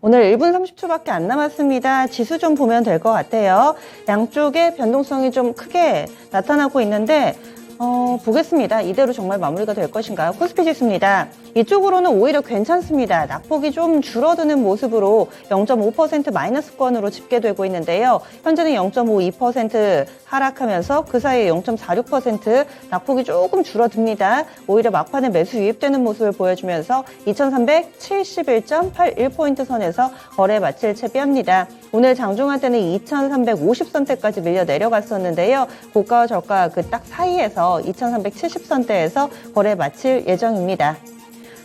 오늘 1분 30초밖에 안 남았습니다. 지수 좀 보면 될 것 같아요. 양쪽의 변동성이 좀 크게 나타나고 있는데 보겠습니다. 이대로 정말 마무리가 될 것인가요? 코스피 지수입니다. 이쪽으로는 오히려 괜찮습니다. 낙폭이 좀 줄어드는 모습으로 0.5% 마이너스권으로 집계되고 있는데요. 현재는 0.52% 하락하면서 그 사이에 0.46% 낙폭이 조금 줄어듭니다. 오히려 막판에 매수 유입되는 모습을 보여주면서 2371.81포인트 선에서 거래 마칠 채비합니다. 오늘 장중한 때는 2350선대까지 밀려 내려갔었는데요. 고가와 저가 그 딱 사이에서 2370선대에서 거래 마칠 예정입니다.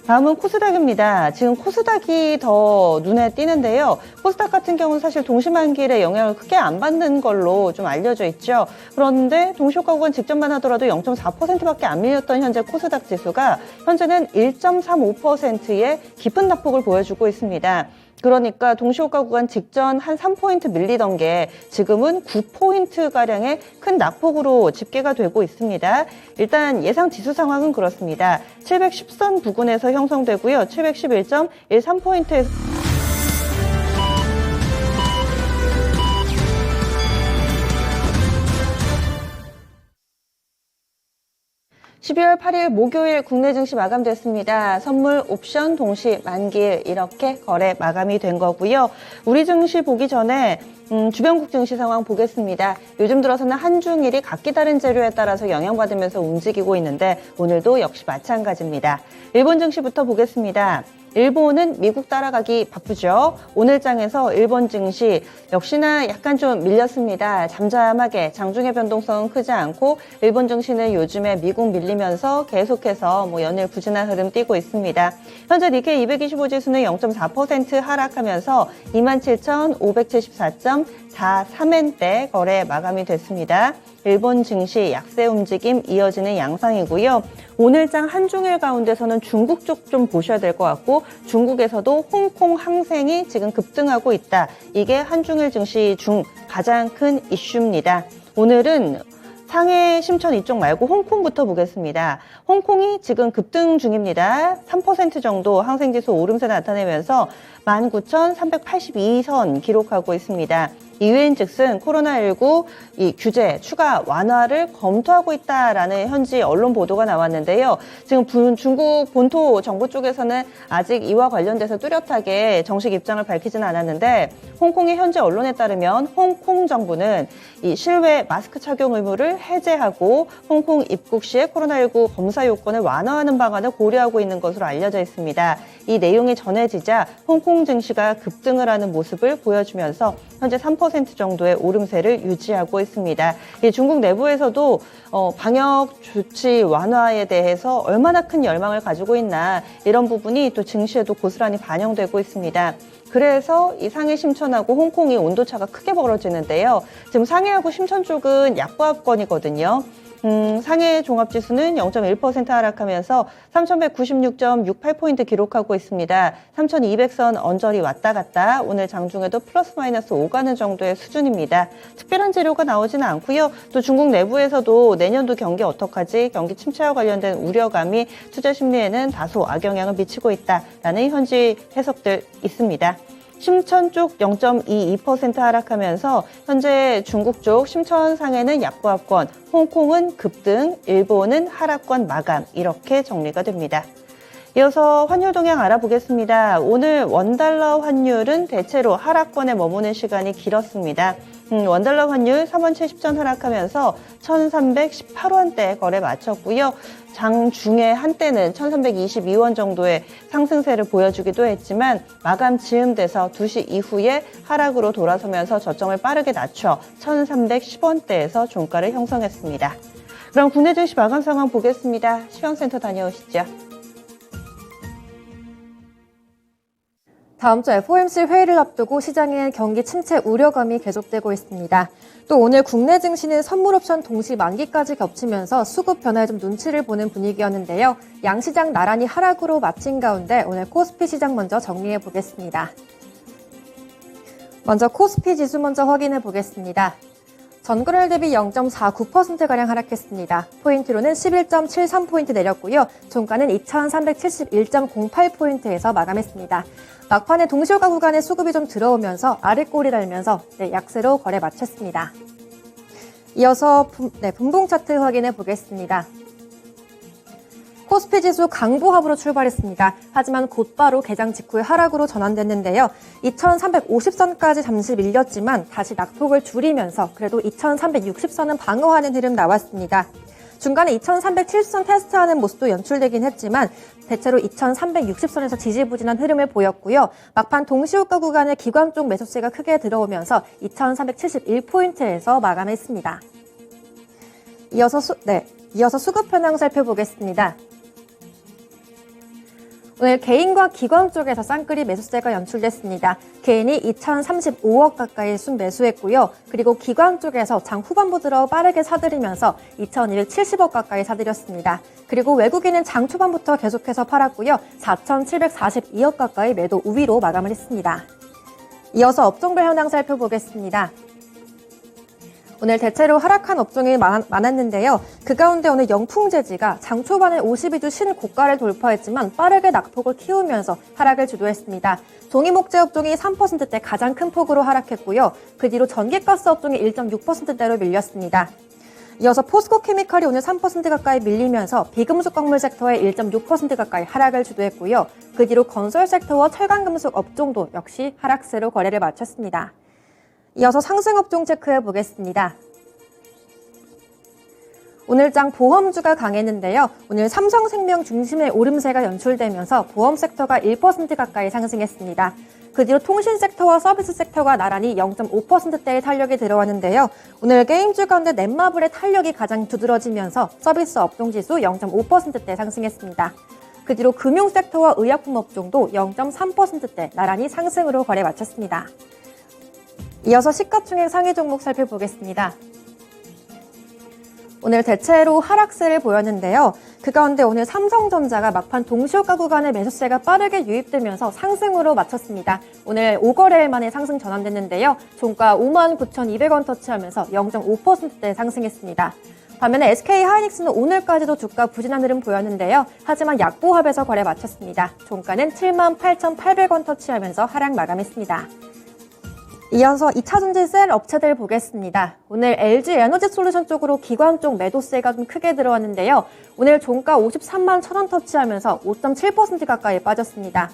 다음은 코스닥입니다. 지금 코스닥이 더 눈에 띄는데요. 코스닥 같은 경우는 사실 동시만길에 영향을 크게 안 받는 걸로 좀 알려져 있죠. 그런데 동시효과국은 직전만 하더라도 0.4%밖에 안 밀렸던 현재 코스닥 지수가 현재는 1.35%의 깊은 낙폭을 보여주고 있습니다. 그러니까 동시효과 구간 직전 한 3포인트 밀리던 게 지금은 9포인트가량의 큰 낙폭으로 집계가 되고 있습니다. 일단 예상 지수 상황은 그렇습니다. 710선 부근에서 형성되고요. 711.13포인트에서 12월 8일 목요일 국내 증시 마감됐습니다. 선물, 옵션, 동시, 만기일 이렇게 거래 마감이 된 거고요. 우리 증시 보기 전에 주변국 증시 상황 보겠습니다. 요즘 들어서는 한중일이 각기 다른 재료에 따라서 영향받으면서 움직이고 있는데 오늘도 역시 마찬가지입니다. 일본 증시부터 보겠습니다. 일본은 미국 따라가기 바쁘죠. 오늘 장에서 일본 증시 역시나 약간 좀 밀렸습니다. 잠잠하게 장중의 변동성은 크지 않고 일본 증시는 요즘에 미국 밀리면서 계속해서 연일 부진한 흐름 띄고 있습니다. 현재 니케이 225 지수는 0.4% 하락하면서 27,574.43엔대 거래 마감이 됐습니다. 일본 증시 약세 움직임 이어지는 양상이고요. 오늘장 한중일 가운데서는 중국 쪽 좀 보셔야 될 것 같고 중국에서도 홍콩 항생이 지금 급등하고 있다. 이게 한중일 증시 중 가장 큰 이슈입니다. 오늘은 상해, 심천 이쪽 말고 홍콩부터 보겠습니다. 홍콩이 지금 급등 중입니다. 3% 정도 항생지수 오름세 나타내면서 19,382선 기록하고 있습니다. 이유인즉슨 코로나19 이 규제 추가 완화를 검토하고 있다라는 현지 언론 보도가 나왔는데요. 지금 중국 본토 정부 쪽에서는 아직 이와 관련돼서 뚜렷하게 정식 입장을 밝히지는 않았는데 홍콩의 현지 언론에 따르면 홍콩 정부는 이 실외 마스크 착용 의무를 해제하고 홍콩 입국 시에 코로나19 검사 요건을 완화하는 방안을 고려하고 있는 것으로 알려져 있습니다. 이 내용이 전해지자 홍콩 증시가 급등을 하는 모습을 보여주면서 현재 3% 정도의 오름세를 유지하고 있습니다. 이 중국 내부에서도 방역 조치 완화에 대해서 얼마나 큰 열망을 가지고 있나 이런 부분이 또 증시에도 고스란히 반영되고 있습니다. 그래서 이 상해 심천하고 홍콩이 온도차가 크게 벌어지는데요. 지금 상해하고 심천 쪽은 약보합권이거든요. 상해 종합지수는 0.1% 하락하면서 3,196.68포인트 기록하고 있습니다. 3,200선 언저리 왔다 갔다 오늘 장중에도 플러스 마이너스 오가는 정도의 수준입니다. 특별한 재료가 나오지는 않고요. 또 중국 내부에서도 내년도 경기 어떡하지? 경기 침체와 관련된 우려감이 투자 심리에는 다소 악영향을 미치고 있다라는 현지 해석들 있습니다. 심천 쪽 0.22% 하락하면서 현재 중국 쪽 심천 상해는 약보합권, 홍콩은 급등, 일본은 하락권 마감 이렇게 정리가 됩니다. 이어서 환율 동향 알아보겠습니다. 오늘 원달러 환율은 대체로 하락권에 머무는 시간이 길었습니다. 원달러 환율 3원70전 하락하면서 1318원대 거래 마쳤고요. 장중에 한때는 1322원 정도의 상승세를 보여주기도 했지만 마감 즈음돼서 2시 이후에 하락으로 돌아서면서 저점을 빠르게 낮춰 1310원대에서 종가를 형성했습니다. 그럼 국내 증시 마감 상황 보겠습니다. 시황센터 다녀오시죠. 다음 주 FOMC 회의를 앞두고 시장의 경기 침체 우려감이 계속되고 있습니다. 또 오늘 국내 증시는 선물 옵션 동시 만기까지 겹치면서 수급 변화에 좀 눈치를 보는 분위기였는데요. 양시장 나란히 하락으로 마친 가운데 오늘 코스피 시장 먼저 정리해 보겠습니다. 먼저 코스피 지수 먼저 확인해 보겠습니다. 전거래일 대비 0.49%가량 하락했습니다. 포인트로는 11.73포인트 내렸고요. 종가는 2,371.08포인트에서 마감했습니다. 막판에 동시효과 구간에 수급이 좀 들어오면서 아랫골이 달면서 약세로 거래 마쳤습니다. 이어서 분봉 차트 확인해 보겠습니다. 코스피 지수 강보합으로 출발했습니다. 하지만 곧바로 개장 직후에 하락으로 전환됐는데요. 2350선까지 잠시 밀렸지만 다시 낙폭을 줄이면서 그래도 2360선은 방어하는 흐름 나왔습니다. 중간에 2370선 테스트하는 모습도 연출되긴 했지만 대체로 2360선에서 지지부진한 흐름을 보였고요. 막판 동시효과 구간에 기관 쪽 매수세가 크게 들어오면서 2371포인트에서 마감했습니다. 이어서 수급 현황 살펴보겠습니다. 오늘 개인과 기관 쪽에서 쌍끌이 매수세가 연출됐습니다. 개인이 2,035억 가까이 순매수했고요. 그리고 기관 쪽에서 장 후반부 들어 빠르게 사들이면서 2,270억 가까이 사들였습니다. 그리고 외국인은 장 초반부터 계속해서 팔았고요. 4,742억 가까이 매도 우위로 마감을 했습니다. 이어서 업종별 현황 살펴보겠습니다. 오늘 대체로 하락한 업종이 많았는데요. 그 가운데 오늘 영풍재지가 장 초반에 52주 신고가를 돌파했지만 빠르게 낙폭을 키우면서 하락을 주도했습니다. 종이목재 업종이 3%대 가장 큰 폭으로 하락했고요. 그 뒤로 전기가스 업종이 1.6%대로 밀렸습니다. 이어서 포스코케미칼이 오늘 3% 가까이 밀리면서 비금속 광물 섹터의 1.6% 가까이 하락을 주도했고요. 그 뒤로 건설 섹터와 철강금속 업종도 역시 하락세로 거래를 마쳤습니다. 이어서 상승업종 체크해 보겠습니다. 오늘 장 보험주가 강했는데요. 오늘 삼성생명 중심의 오름세가 연출되면서 보험 섹터가 1% 가까이 상승했습니다. 그 뒤로 통신 섹터와 서비스 섹터가 나란히 0.5%대의 탄력이 들어왔는데요. 오늘 게임주 가운데 넷마블의 탄력이 가장 두드러지면서 서비스 업종지수 0.5%대 상승했습니다. 그 뒤로 금융 섹터와 의약품 업종도 0.3%대 나란히 상승으로 거래 마쳤습니다. 이어서 시가총액 상위 종목 살펴보겠습니다. 오늘 대체로 하락세를 보였는데요. 그 가운데 오늘 삼성전자가 막판 동시효과 구간에 매수세가 빠르게 유입되면서 상승으로 마쳤습니다. 오늘 5거래일 만에 상승 전환됐는데요. 종가 59,200원 터치하면서 0.5%대 상승했습니다. 반면에 SK하이닉스는 오늘까지도 주가 부진한 흐름 보였는데요. 하지만 약보합에서 거래 마쳤습니다. 종가는 78,800원 터치하면서 하락 마감했습니다. 이어서 2차전지 셀 업체들 보겠습니다. 오늘 LG 에너지 솔루션 쪽으로 기관 쪽 매도세가 좀 크게 들어왔는데요. 오늘 종가 53만 1,000원 터치하면서 5.7% 가까이 빠졌습니다.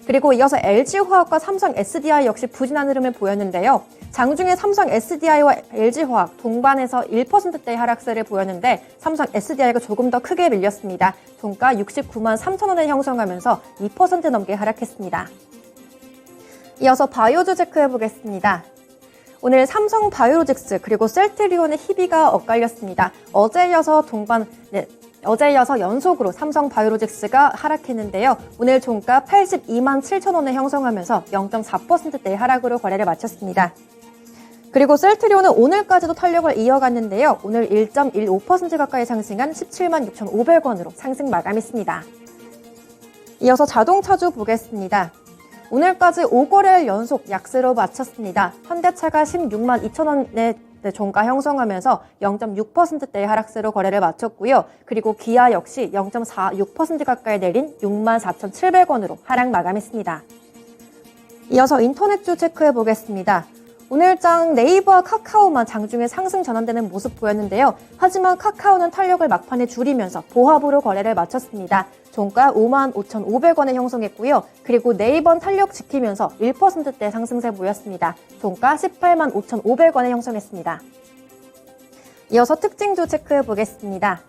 그리고 이어서 LG화학과 삼성 SDI 역시 부진한 흐름을 보였는데요. 장중에 삼성 SDI와 LG화학 동반해서 1%대의 하락세를 보였는데 삼성 SDI가 조금 더 크게 밀렸습니다. 종가 69만 3,000원을 형성하면서 2% 넘게 하락했습니다. 이어서 바이오주 체크해 보겠습니다. 오늘 삼성 바이오로직스 그리고 셀트리온의 희비가 엇갈렸습니다. 어제 이어서 연속으로 삼성 바이오로직스가 하락했는데요. 오늘 종가 82만 7,000원을 형성하면서 0.4%대의 하락으로 거래를 마쳤습니다. 그리고 셀트리온은 오늘까지도 탄력을 이어갔는데요. 오늘 1.15% 가까이 상승한 17만 6,500원으로 상승 마감했습니다. 이어서 자동차주 보겠습니다. 오늘까지 5거래일 연속 약세로 마쳤습니다. 현대차가 16만 2,000원의 종가 형성하면서 0.6%대의 하락세로 거래를 마쳤고요. 그리고 기아 역시 0.46% 가까이 내린 6만 4,700원으로 하락 마감했습니다. 이어서 인터넷주 체크해 보겠습니다. 오늘 장 네이버와 카카오만 장중에 상승 전환되는 모습 보였는데요. 하지만 카카오는 탄력을 막판에 줄이면서 보합으로 거래를 마쳤습니다. 종가 5만 5,500원에 형성했고요. 그리고 네이버는 탄력 지키면서 1%대 상승세 보였습니다. 종가 18만 5,500원에 형성했습니다. 이어서 특징주 체크해 보겠습니다.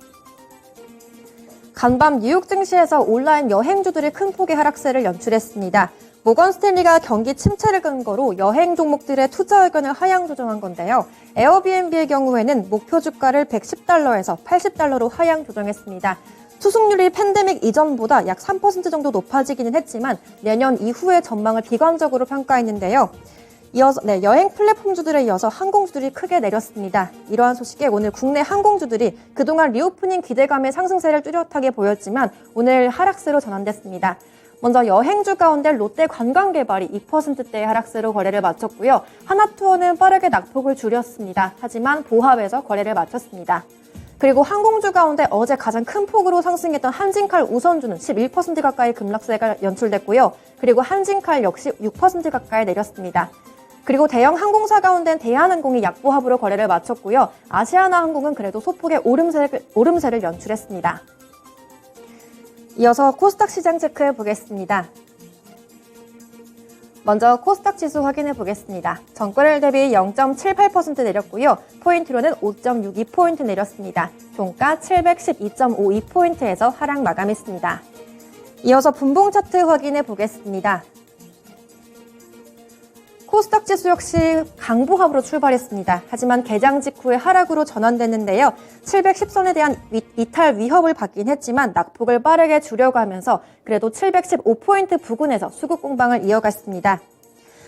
간밤 뉴욕 증시에서 온라인 여행주들이 큰 폭의 하락세를 연출했습니다. 모건 스탠리가 경기 침체를 근거로 여행 종목들의 투자 의견을 하향 조정한 건데요. 에어비앤비의 경우에는 목표 주가를 110달러에서 80달러로 하향 조정했습니다. 수승률이 팬데믹 이전보다 약 3% 정도 높아지기는 했지만 내년 이후의 전망을 비관적으로 평가했는데요. 이어서 여행 플랫폼주들에 이어서 항공주들이 크게 내렸습니다. 이러한 소식에 오늘 국내 항공주들이 그동안 리오프닝 기대감의 상승세를 뚜렷하게 보였지만 오늘 하락세로 전환됐습니다. 먼저 여행주 가운데 롯데 관광개발이 2%대의 하락세로 거래를 마쳤고요. 하나투어는 빠르게 낙폭을 줄였습니다. 하지만 보합에서 거래를 마쳤습니다. 그리고 항공주 가운데 어제 가장 큰 폭으로 상승했던 한진칼 우선주는 11% 가까이 급락세가 연출됐고요. 그리고 한진칼 역시 6% 가까이 내렸습니다. 그리고 대형 항공사 가운데는 대한항공이 약보합으로 거래를 마쳤고요. 아시아나항공은 그래도 소폭의 오름세를 연출했습니다. 이어서 코스닥 시장 체크해 보겠습니다. 먼저 코스닥 지수 확인해 보겠습니다. 전월일 대비 0.78% 내렸고요. 포인트로는 5.62포인트 내렸습니다. 종가 712.52포인트에서 하락 마감했습니다. 이어서 분봉 차트 확인해 보겠습니다. 코스닥 지수 역시 강보합으로 출발했습니다. 하지만 개장 직후에 하락으로 전환됐는데요. 710선에 대한 이탈 위협을 받긴 했지만 낙폭을 빠르게 줄여가면서 그래도 715포인트 부근에서 수급 공방을 이어갔습니다.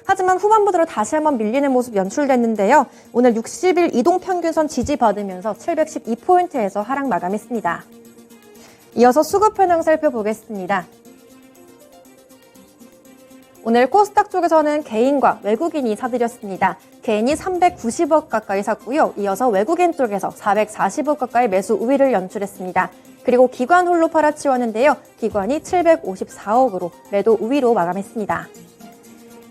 하지만 후반부 들어 다시 한번 밀리는 모습 연출됐는데요. 오늘 60일 이동평균선 지지받으면서 712포인트에서 하락 마감했습니다. 이어서 수급 현황 살펴보겠습니다. 오늘 코스닥 쪽에서는 개인과 외국인이 사들였습니다. 개인이 390억 가까이 샀고요. 이어서 외국인 쪽에서 440억 가까이 매수 우위를 연출했습니다. 그리고 기관 홀로 팔아치웠는데요. 기관이 754억으로 매도 우위로 마감했습니다.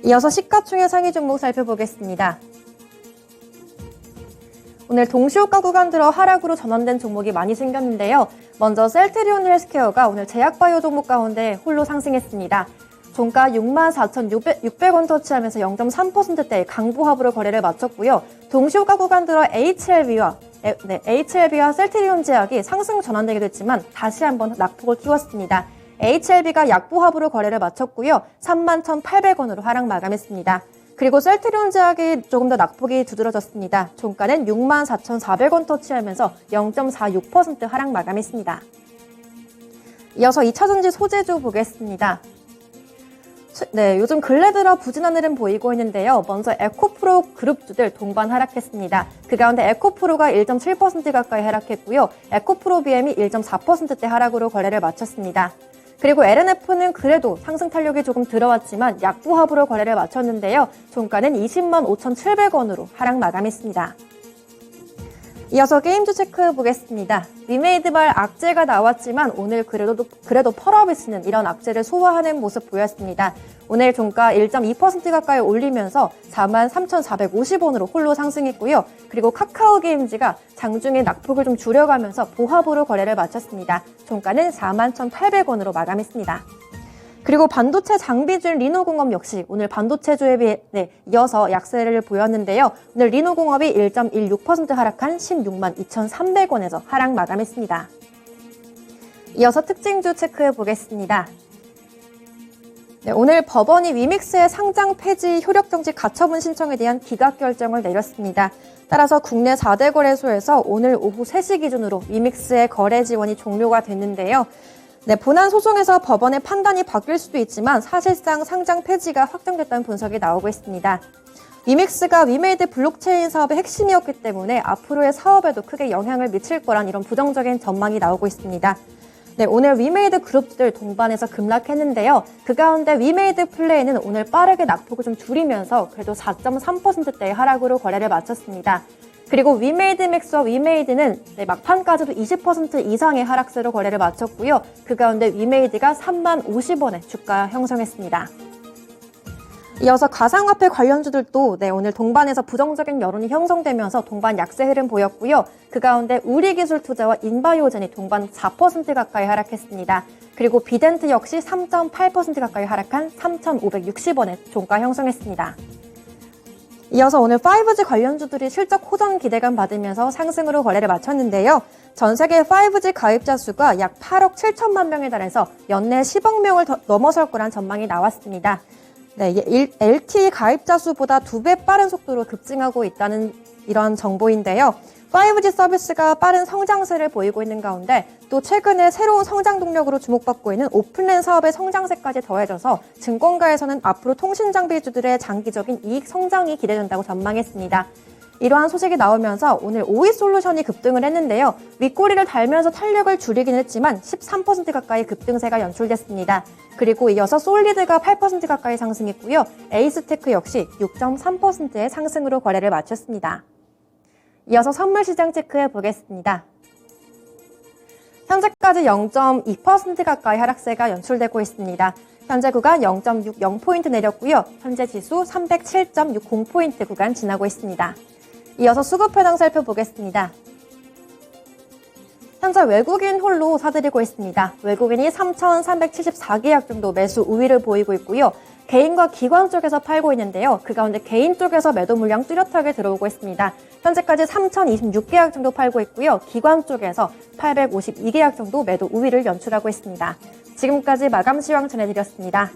이어서 시가총액 상위 종목 살펴보겠습니다. 오늘 동시호가 구간 들어 하락으로 전환된 종목이 많이 생겼는데요. 먼저 셀트리온 헬스케어가 오늘 제약바이오 종목 가운데 홀로 상승했습니다. 종가 64,600원 터치하면서 0.3%대의 강보합으로 거래를 마쳤고요. 동시호가 구간 들어 HLB와 셀트리온 제약이 상승 전환되기도 했지만 다시 한번 낙폭을 키웠습니다. HLB가 약보합으로 거래를 마쳤고요. 31,800원으로 하락 마감했습니다. 그리고 셀트리온 제약이 조금 더 낙폭이 두드러졌습니다. 종가는 64,400원 터치하면서 0.46% 하락 마감했습니다. 이어서 2차전지 소재주 보겠습니다. 네, 요즘 근래 들어 부진한 흐름 보이고 있는데요. 먼저 에코프로 그룹주들 동반 하락했습니다. 그 가운데 에코프로가 1.7% 가까이 하락했고요. 에코프로 BM이 1.4%대 하락으로 거래를 마쳤습니다. 그리고 LNF는 그래도 상승 탄력이 조금 들어왔지만 약보합으로 거래를 마쳤는데요. 종가는 20만 5,700원으로 하락 마감했습니다. 이어서 게임주 체크 보겠습니다. 위메이드발 악재가 나왔지만 오늘 그래도 펄업이스는 이런 악재를 소화하는 모습 보였습니다. 오늘 종가 1.2% 가까이 올리면서 43,450원으로 홀로 상승했고요. 그리고 카카오 게임즈가 장중에 낙폭을 좀 줄여가면서 보합으로 거래를 마쳤습니다. 종가는 41,800원으로 마감했습니다. 그리고 반도체 장비주인 리노공업 역시 오늘 반도체주에 이어서 약세를 보였는데요. 오늘 리노공업이 1.16% 하락한 16만 2,300원에서 하락 마감했습니다. 이어서 특징주 체크해 보겠습니다. 네, 오늘 법원이 위믹스의 상장 폐지 효력 정지 가처분 신청에 대한 기각 결정을 내렸습니다. 따라서 국내 4대 거래소에서 오늘 오후 3시 기준으로 위믹스의 거래 지원이 종료가 됐는데요. 네, 본안 소송에서 법원의 판단이 바뀔 수도 있지만 사실상 상장 폐지가 확정됐다는 분석이 나오고 있습니다. 위믹스가 위메이드 블록체인 사업의 핵심이었기 때문에 앞으로의 사업에도 크게 영향을 미칠 거란 이런 부정적인 전망이 나오고 있습니다. 네, 오늘 위메이드 그룹들 동반해서 급락했는데요. 그 가운데 위메이드 플레이는 오늘 빠르게 낙폭을 좀 줄이면서 그래도 4.3%대의 하락으로 거래를 마쳤습니다. 그리고 위메이드 맥스와 위메이드는 막판까지도 20% 이상의 하락세로 거래를 마쳤고요. 그 가운데 위메이드가 3만 50원에 주가 형성했습니다. 이어서 가상화폐 관련주들도 오늘 동반에서 부정적인 여론이 형성되면서 동반 약세 흐름 보였고요. 그 가운데 우리기술투자와 인바이오젠이 동반 4% 가까이 하락했습니다. 그리고 비덴트 역시 3.8% 가까이 하락한 3,560원에 종가 형성했습니다. 이어서 오늘 5G 관련주들이 실적 호전 기대감 받으면서 상승으로 거래를 마쳤는데요. 전 세계 5G 가입자 수가 약 8억 7천만 명에 달해서 연내 10억 명을 넘어설 거란 전망이 나왔습니다. 네, LTE 가입자 수보다 2배 빠른 속도로 급증하고 있다는 이런 정보인데요. 5G 서비스가 빠른 성장세를 보이고 있는 가운데 또 최근에 새로운 성장 동력으로 주목받고 있는 오픈랜 사업의 성장세까지 더해져서 증권가에서는 앞으로 통신장비주들의 장기적인 이익 성장이 기대된다고 전망했습니다. 이러한 소식이 나오면서 오늘 오이솔루션이 급등을 했는데요. 윗꼬리를 달면서 탄력을 줄이긴 했지만 13% 가까이 급등세가 연출됐습니다. 그리고 이어서 솔리드가 8% 가까이 상승했고요. 에이스테크 역시 6.3%의 상승으로 거래를 마쳤습니다. 이어서 선물시장 체크해 보겠습니다. 현재까지 0.2% 가까이 하락세가 연출되고 있습니다. 현재 구간 0.60포인트 내렸고요. 현재 지수 307.60포인트 구간 지나고 있습니다. 이어서 수급 현황 살펴보겠습니다. 현재 외국인 홀로 사들이고 있습니다. 외국인이 3,374계약 정도 매수 우위를 보이고 있고요. 개인과 기관 쪽에서 팔고 있는데요. 그 가운데 개인 쪽에서 매도 물량 뚜렷하게 들어오고 있습니다. 현재까지 3,026계약 정도 팔고 있고요. 기관 쪽에서 852계약 정도 매도 우위를 연출하고 있습니다. 지금까지 마감 시황 전해드렸습니다.